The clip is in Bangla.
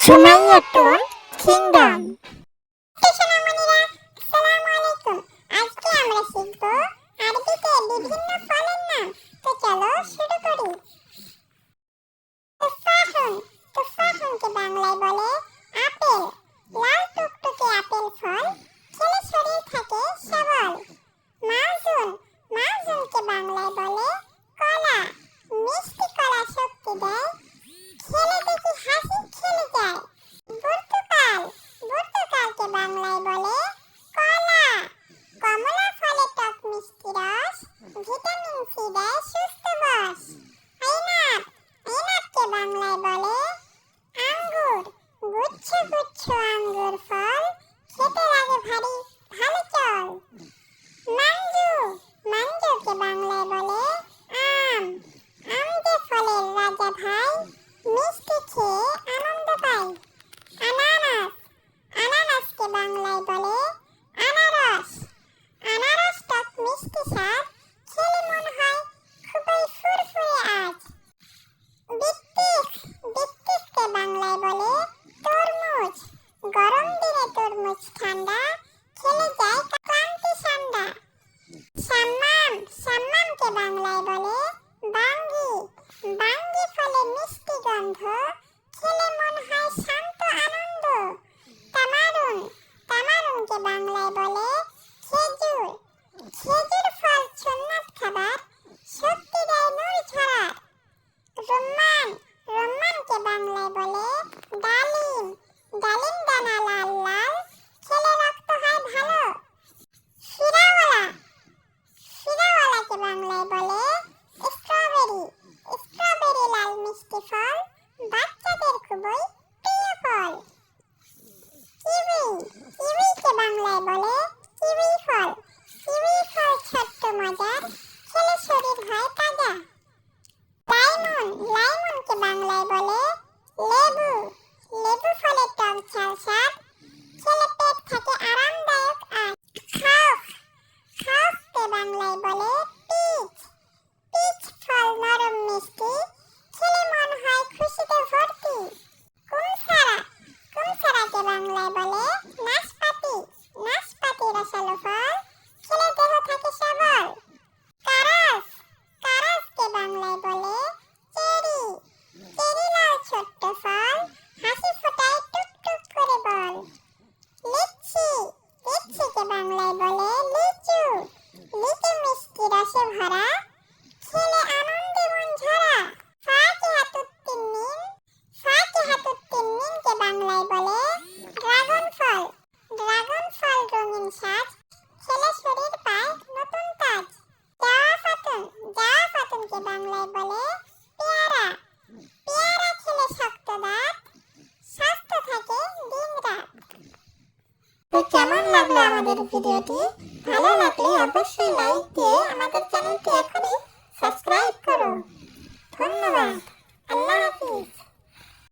সুমাইয়া টুন কিংডম। সোনামণিরা, আসসালামু আলাইকুম। আজকে আমরা শিখব আরবিতে বিভিন্ন ফলের নাম। তো চলো শুরু করি। তুফাহুন, তুফাহুনকে বাংলায় বলে আপেল। লাল টুকটুকে আপেল ফল, খেলে শরীর থাকে সবল। মাউজুন, মাউজুনকে বাংলায় বলে কলা। মিষ্টি কলা শক্তি দেয়, খেলে দেখি হাসি খেলে যায়। পর্তুগাল, পর্তুগালকে বাংলায় বলে কলা। কমলা ফলে টক মিষ্টি রস, ভিটামিন সি দেয় সুস্থ বস। আইনাট, আইনাটকে বাংলায় বলে আঙ্গুর। গুচ্ছ গুচ্ছ আঙ্গুর ফল, খেতে লাগে ভারী ভালো চল। মাঞ্জু, মাঞ্জুকে বাংলায় বলে আম। আম যে ফলের রাজা ভাই, মিষ্টি খেয়ে আনন্দ পাই। আনারস, আনারসকে বাংলায় বলে আনারস। আনারস টক মিষ্টি স্বাদ, খেলে মন হয় খুবই ফুরফুরে আজ। বিট্টিক, বিট্টিককে বাংলায় বলে তরমুজ। গরম দিনে তরমুজ ঠান্ডা, খেলে যায় ক্লান্তি ঠান্ডা। সাম্মাম, সাম্মামকে বাংলায় বলে বাঙ্গি। বাঙ্গি ফলে মিষ্টি গন্ধ, খেলে মন হয় শান্ত আনন্দ। তামারুন, তামারুনকে বাংলায় বলে খেজুর। খেজুর ফল সুন্নাত খাবার, শক্তি দেয় নূর ঝরার। রুম্মান, রুম্মানকে বাংলায় বলে ডালিম। ডালিম দানা লাল লাল, খেলে রক্ত হয় ভালো। ফিরাওয়ালা, ফিরাওয়ালাকে বাংলায় বলে স্ট্রবেরি। স্ট্রবেরি লাল মিষ্টি ফল, বাচ্চাদের খুবই প্রিয় ফল। কিউই, কিউইকে বাংলায় বলে কিউই ফল। কিউই ফল ছোট্ট মজার, খেলে শরীর হয় তাজা। লাইমন, লাইমনকে বাংলায় বলে লেবু। লেবু ফলে টক ঝাল স্বাদ, খেলে পেট থাকে আরামদায়ক আজ। খাওফ, খাওফকে বাংলায় বলে পিচ। পিচ ফল নরম মিষ্টি, খেলে মন হয় খুশিতে ভর্তি। কুমসারা, কুমসারাকে বাংলায় বলে নাশপাতি। নাশপাতি রসালো ফল, খেলে দেহ থাকে সবল। কারাস, কারাসকে বাংলায় বলে চেরি। চেরি লাল ছোট্ট ফল, হাসি ফোটায় টুকটুক করে বল। লিচি, লিচিকে বাংলায় বলে লিচু। লিচু মিষ্টি রসে ভরা, খেলে আনন্দে মন ঝরা। ফাকিহাতুত তিন্নিন, ফাকিহাতুত তিন্নিনকে বাংলায় বলে ড্রাগন ফল। ড্রাগন ফল রঙিন সাজ, খেলে শরীর পায় নতুন তাজ। জাওয়াফাতুন, জাওয়াফাতুনকে বাংলায় বলে পেয়ারা। পেয়ারা খেলে শক্ত দাঁত, স্বাস্থ্য থাকে দিন রাত। তো কেমন লাগলো আমাদের ভিডিওটি? ভালো লাগলে অবশ্যই লাইক দিয়ে আমাদের চ্যানেলটি